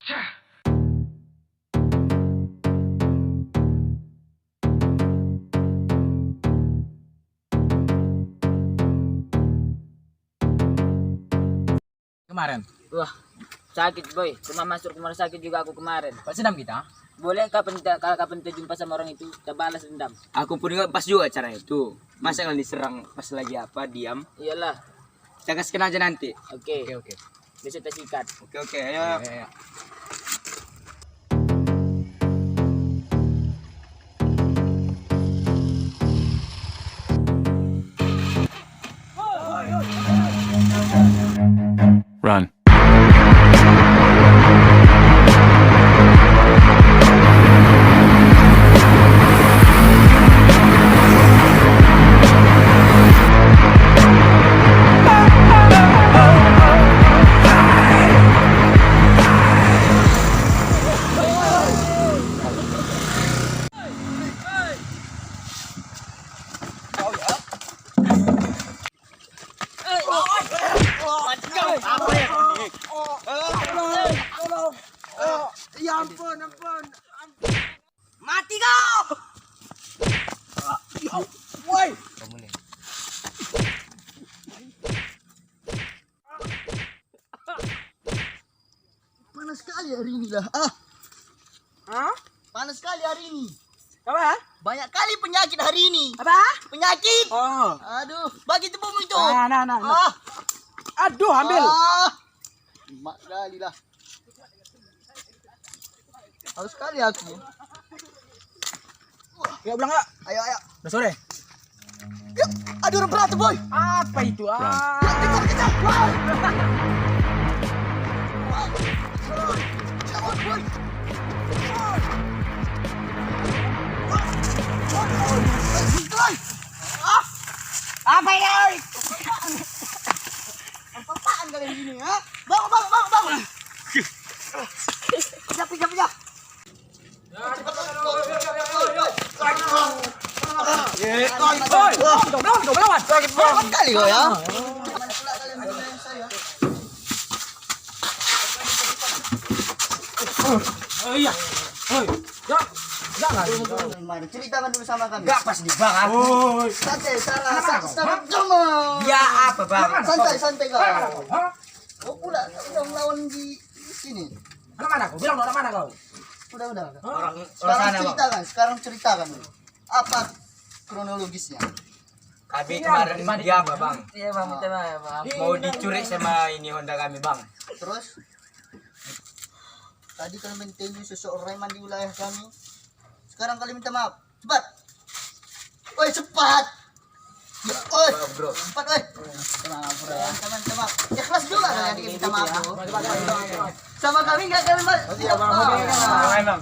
Kemarin. Wah, sakit boy. Cuma masuk rumah sakit juga aku kemarin. Pas sedang kita. Boleh kapan kita jumpa sama orang itu, kita balas dendam. Aku pun juga pas juga cara itu. Masa kalian diserang pas lagi apa diam? Iyalah. Kita kasihkan aja nanti. Oke. Oke. Bisa kita sikat. Oke, ayo. Ayo. Run. Ya ampun. Mati kau! Woi. Panas sekali hari ini lah. Panas sekali hari ini. Apa? Banyak kali penyakit hari ini. Apa? Penyakit. Oh. Aduh, bagi tepumu itu. Nah. Aduh, ambil. Mak sekali lah. Harus sekali aku. Ya pulang ya. Ayo. Udah sore. Yuk, aduh orang berat boy. Apa itu? Kejar. Wow. Jangan boy. Apa ini? Apaan kalian gini ha? Bangun. Pijak. Sakit banget kali kau ya. Iya. Jangan. Ceritakan dulu sama kami. Enggak pas di bang aku. Santai, Sarah. Ya apa bang? Santai kau. Kau pula yang lawan di sini. Anak mana kau? Bilang anak mana kau? Udah. Orang Sekarang ceritakan. Apa kronologisnya? kami kemarin diam bang. Iya bang, minta maaf. Mau dicuri sama ini Honda kami bang. Terus tadi kalian menteyu seseorang di wilayah kami. Sekarang kalian minta maaf. Cepat. Woi, cepat. Oi, Bro. cepat woi. Teman-teman, maaf. Ikhlas juga kalian minta maaf. Sama kami enggak kalian. Iya bang. Ah. Bang.